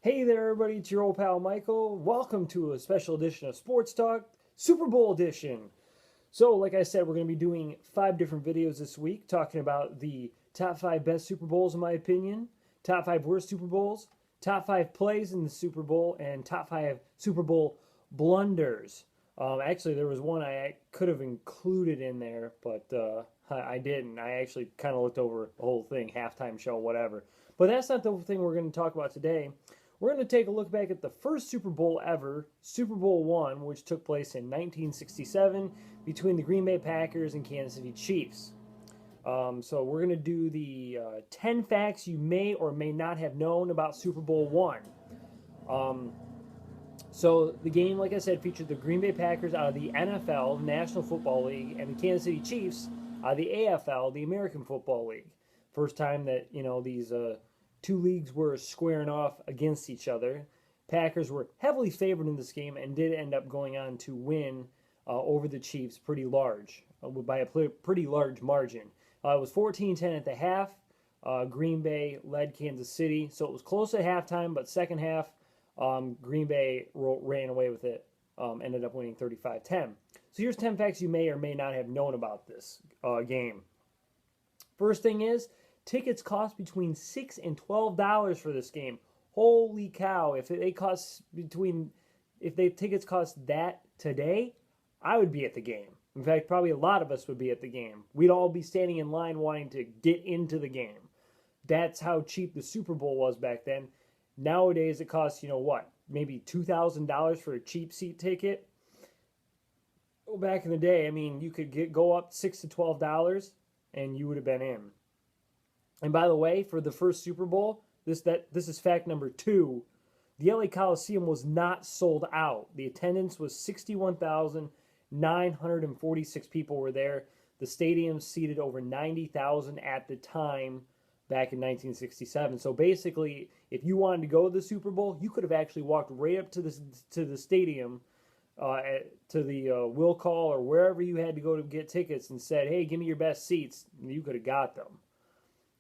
Hey there, everybody, it's your old pal Michael. Welcome to a special edition of Sports Talk, Super Bowl edition. So, like I said, we're going to be doing 5 different videos this week talking about the top 5 best Super Bowls, in my opinion, top 5 worst Super Bowls, top 5 plays in the Super Bowl, and top 5 Super Bowl blunders. Actually, there was one I could have included in there, but I didn't. I actually kind of looked over the whole thing, halftime show, whatever. But that's not the thing we're going to talk about today. We're going to take a look back at the first Super Bowl ever, Super Bowl I, which took place in 1967 between the Green Bay Packers and Kansas City Chiefs. So we're going to do the 10 facts you may or may not have known about Super Bowl I. So the game, like I said, featured the Green Bay Packers out of the NFL, National Football League, and the Kansas City Chiefs out of the AFL, the American Football League. First time that these two leagues were squaring off against each other. Packers were heavily favored in this game and did end up going on to win over the Chiefs pretty large, by a pretty large margin. It was 14-10 at the half. Green Bay led Kansas City, so it was close at halftime, but second half, Green Bay ran away with it, ended up winning 35-10. So here's 10 facts you may or may not have known about this game. First thing is, tickets cost between $6 and $12 for this game. Holy cow! If the tickets cost that today, I would be at the game. In fact, probably a lot of us would be at the game. We'd all be standing in line wanting to get into the game. That's how cheap the Super Bowl was back then. Nowadays, it costs, maybe $2,000 for a cheap seat ticket. Well, back in the day, I mean, you could go up $6 to $12 and you would have been in. And by the way, for the first Super Bowl, this is fact number 2. The LA Coliseum was not sold out. The attendance was 61,946 people were there. The stadium seated over 90,000 at the time back in 1967. So basically, if you wanted to go to the Super Bowl, you could have actually walked right up to the stadium, to the will call or wherever you had to go to get tickets and said, "Hey, give me your best seats." And you could have got them.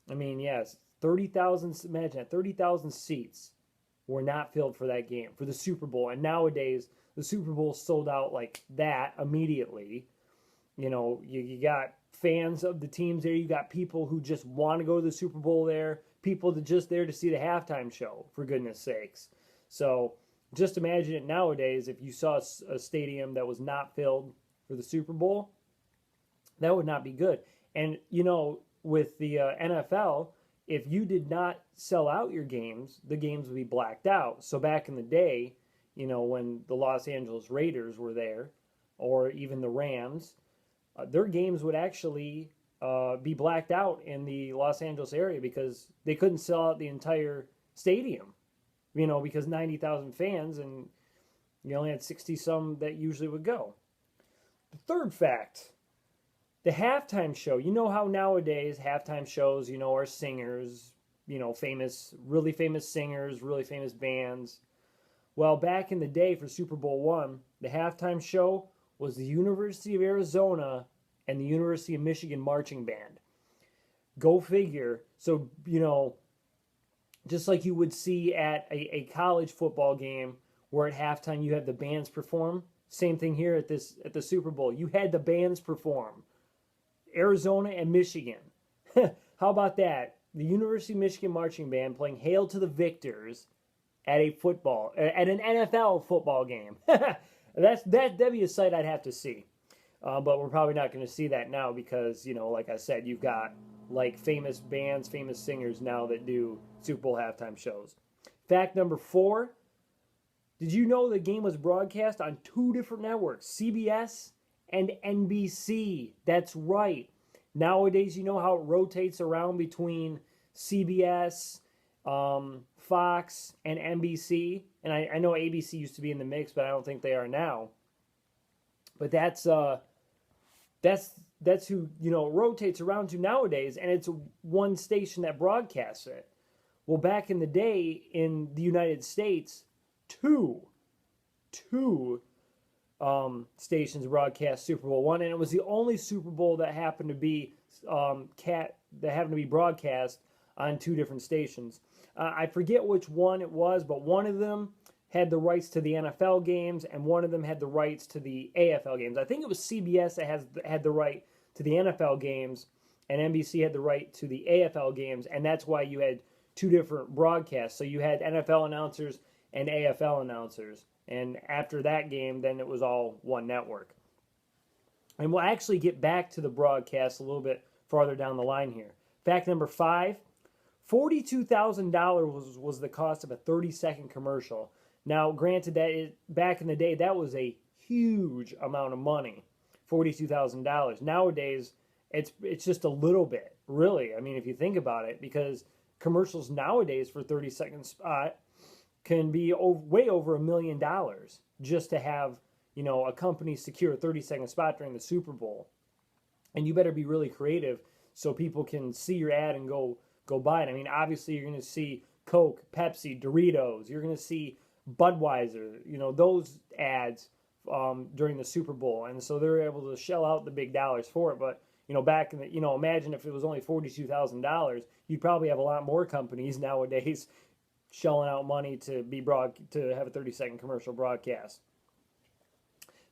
I mean, yes, 30,000. Imagine that, 30,000 seats were not filled for that game, for the Super Bowl. And nowadays, the Super Bowl sold out like that immediately. You got fans of the teams there. You got people who just want to go to the Super Bowl there. People that just there to see the halftime show, for goodness sakes. So just imagine it nowadays. If you saw a stadium that was not filled for the Super Bowl, that would not be good. And, with the NFL, if you did not sell out your games, the games would be blacked out. So back in the day, when the Los Angeles Raiders were there, or even the Rams, their games would actually be blacked out in the Los Angeles area because they couldn't sell out the entire stadium, because 90,000 fans and you only had 60 some that usually would go. The third fact, the halftime show. You know how nowadays halftime shows, are singers, really famous singers, really famous bands. Well, back in the day for Super Bowl I, the halftime show was the University of Arizona and the University of Michigan marching band. Go figure. So, just like you would see at a college football game where at halftime you have the bands perform, same thing here at the Super Bowl. You had the bands perform. Arizona and Michigan. How about that? The University of Michigan marching band playing "Hail to the Victors" at an NFL football game. That'd be a sight I'd have to see. But we're probably not going to see that now because, like I said, you've got like famous bands, famous singers now that do Super Bowl halftime shows. Fact number 4. Did you know the game was broadcast on 2 different networks, CBS and NBC? That's right. Nowadays, you know how it rotates around between CBS, Fox, and NBC. And I know ABC used to be in the mix, but I don't think they are now. But that's who it rotates around to nowadays, and it's one station that broadcasts it. Well, back in the day in the United States, two stations broadcast Super Bowl I, and it was the only Super Bowl that happened to be broadcast on 2 different stations. I forget which one it was, but one of them had the rights to the NFL games, and one of them had the rights to the AFL games. I think it was CBS that had the right to the NFL games, and NBC had the right to the AFL games, and that's why you had two different broadcasts. So you had NFL announcers and AFL announcers, and after that game, then it was all one network. And we'll actually get back to the broadcast a little bit farther down the line here. Fact number 5, $42,000 was the cost of a 30-second commercial. Now, granted, back in the day, that was a huge amount of money, $42,000. Nowadays, it's just a little bit, really. I mean, if you think about it, because commercials nowadays for 30-second spot can be way over $1 million just to have, a company secure a 30-second spot during the Super Bowl. And you better be really creative so people can see your ad and go buy it. I mean, obviously, you're going to see Coke, Pepsi, Doritos. You're going to see Budweiser, those ads during the Super Bowl. And so they're able to shell out the big dollars for it. But, back in the, imagine if it was only $42,000, you'd probably have a lot more companies nowadays shelling out money to have a 30-second commercial broadcast.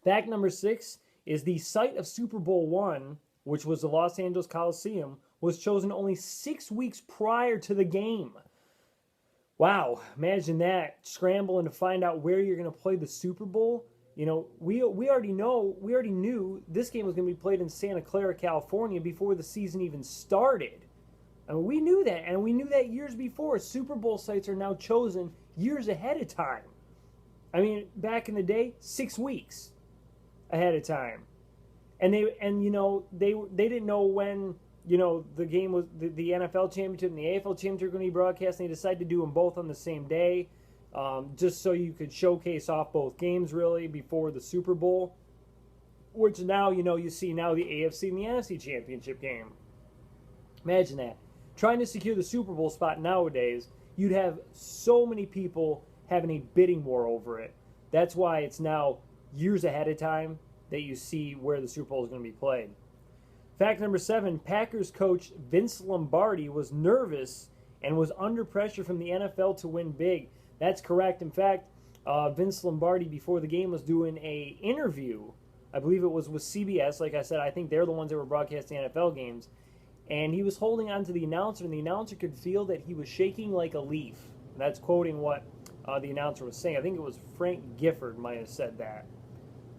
Fact number 6 is the site of Super Bowl I, which was the Los Angeles Coliseum, was chosen only 6 weeks prior to the game. Wow, imagine that, scrambling to find out where you're going to play the Super Bowl. We already knew this game was going to be played in Santa Clara, California before the season even started. I mean, we knew that, and we knew that years before. Super Bowl sites are now chosen years ahead of time. I mean, back in the day, 6 weeks ahead of time. And they didn't know when, the game was, the NFL championship and the AFL championship were going to be broadcast, and they decided to do them both on the same day, just so you could showcase off both games, really, before the Super Bowl, which now, you see now the AFC and the NFC championship game. Imagine that. Trying to secure the Super Bowl spot nowadays, you'd have so many people having a bidding war over it. That's why it's now years ahead of time that you see where the Super Bowl is going to be played. Fact number 7, Packers coach Vince Lombardi was nervous and was under pressure from the NFL to win big. That's correct. In fact, Vince Lombardi, before the game, was doing an interview. I believe it was with CBS. Like I said, I think they're the ones that were broadcasting NFL games. And he was holding on to the announcer, and the announcer could feel that he was shaking like a leaf. That's quoting what the announcer was saying. I think it was Frank Gifford might have said that.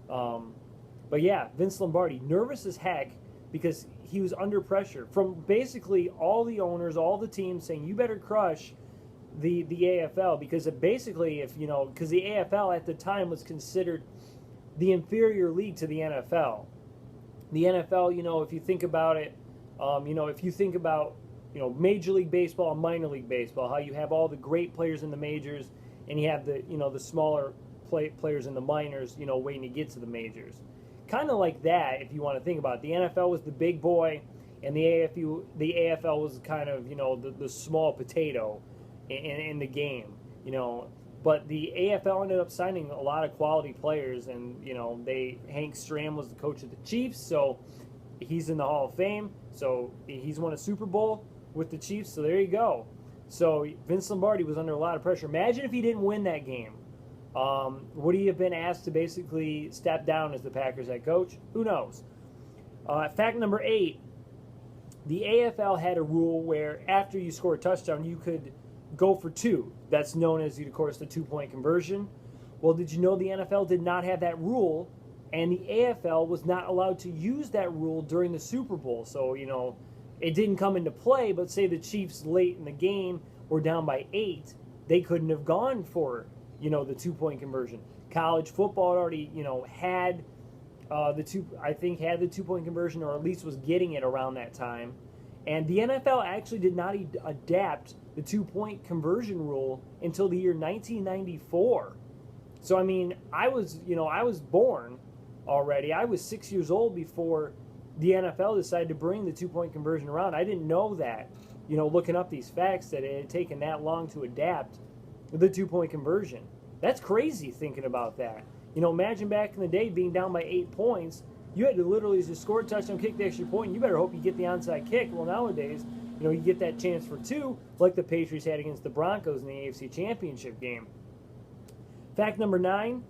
But yeah, Vince Lombardi, nervous as heck because he was under pressure from basically all the owners, all the teams saying, you better crush the AFL, because because the AFL at the time was considered the inferior league to the NFL. The NFL, if you think about it, Major League Baseball and minor league baseball, how you have all the great players in the majors and you have the smaller players in the minors, waiting to get to the majors. Kind of like that, if you want to think about it. The NFL was the big boy, and the AFL was kind of, the small potato in the game, But the AFL ended up signing a lot of quality players, and, Hank Stram was the coach of the Chiefs, so he's in the Hall of Fame. So he's won a Super Bowl with the Chiefs, so there you go. So Vince Lombardi was under a lot of pressure. Imagine if he didn't win that game. Would he have been asked to basically step down as the Packers head coach? Who knows? Fact number 8, the AFL had a rule where after you score a touchdown, you could go for 2. That's known as, of course, the 2-point conversion. Well, did you know the NFL did not have that rule? And the AFL was not allowed to use that rule during the Super Bowl. So, it didn't come into play, but say the Chiefs late in the game were down by 8, they couldn't have gone for, the 2-point conversion. College football already, had the 2-point conversion, or at least was getting it around that time. And the NFL actually did not adapt the 2-point conversion rule until the year 1994. So, I mean, I was born already. I was 6 years old before the NFL decided to bring the 2-point conversion around. I didn't know that, looking up these facts, that it had taken that long to adapt the 2-point conversion. That's crazy thinking about that. Imagine back in the day being down by 8 points. You had to literally just score a touchdown, kick the extra point, and you better hope you get the onside kick. Well, nowadays, you get that chance for 2, like the Patriots had against the Broncos in the AFC Championship game. Fact number 9,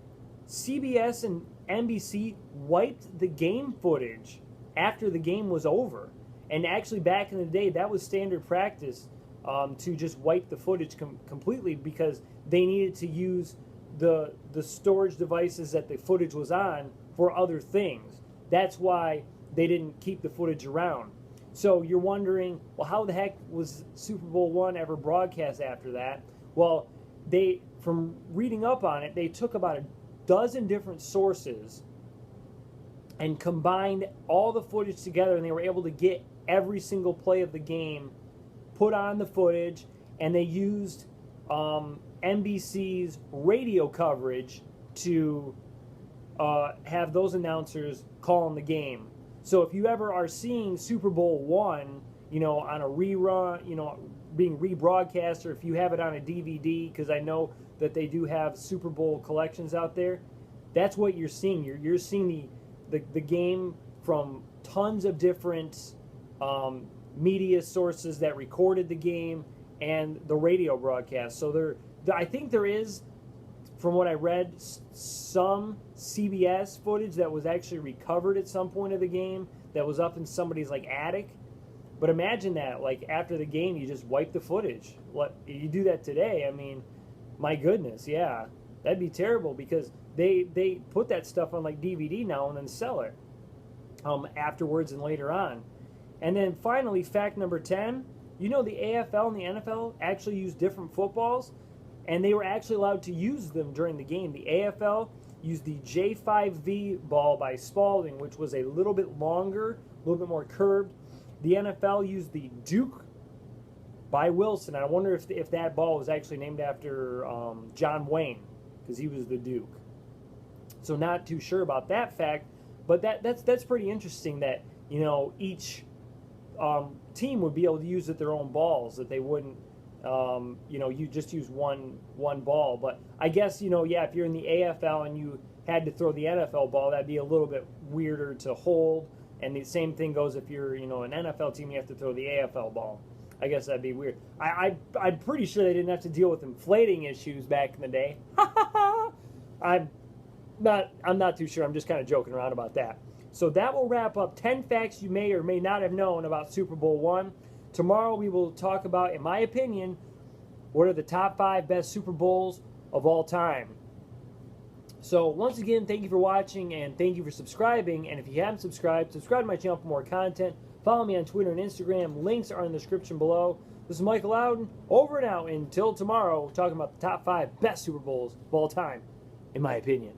CBS and NBC wiped the game footage after the game was over. And actually, back in the day, that was standard practice, to just wipe the footage completely, because they needed to use the storage devices that the footage was on for other things. That's why they didn't keep the footage around. So you're wondering, well, how the heck was Super Bowl I ever broadcast after that? Well, from reading up on it, they took about a dozen different sources and combined all the footage together, and they were able to get every single play of the game put on the footage, and they used NBC's radio coverage to have those announcers calling the game. So if you ever are seeing Super Bowl I, on a rerun, being rebroadcast, or if you have it on a DVD, because I know that they do have Super Bowl collections out there, that's what you're seeing. You're seeing the game from tons of different media sources that recorded the game and the radio broadcast. So I think there is, from what I read, some CBS footage that was actually recovered at some point of the game that was up in somebody's attic. But imagine that, after the game, you just wipe the footage. You do that today, I mean, my goodness, yeah, that'd be terrible, because they put that stuff on DVD now and then sell it afterwards and later on. And then finally, fact number 10, the AFL and the NFL actually use different footballs, and they were actually allowed to use them during the game. The AFL used the J5V ball by Spalding, which was a little bit longer, a little bit more curved. The NFL used the Duke by Wilson. I wonder if that ball was actually named after John Wayne, because he was the Duke. So not too sure about that fact, but that's pretty interesting that each team would be able to use their own balls, that they wouldn't you just use one ball. But I guess if you're in the AFL and you had to throw the NFL ball, that'd be a little bit weirder to hold. And the same thing goes if you're an NFL team, you have to throw the AFL ball. I guess that'd be weird. I'm pretty sure they didn't have to deal with inflating issues back in the day. I'm not too sure. I'm just kind of joking around about that. So that will wrap up 10 facts you may or may not have known about Super Bowl I. Tomorrow we will talk about, in my opinion, what are the top 5 best Super Bowls of all time. So once again, thank you for watching, and thank you for subscribing. And if you haven't subscribed, subscribe to my channel for more content. Follow me on Twitter and Instagram. Links are in the description below. This is Michael Loudon, over and out until tomorrow, talking about the top 5 best Super Bowls of all time, in my opinion.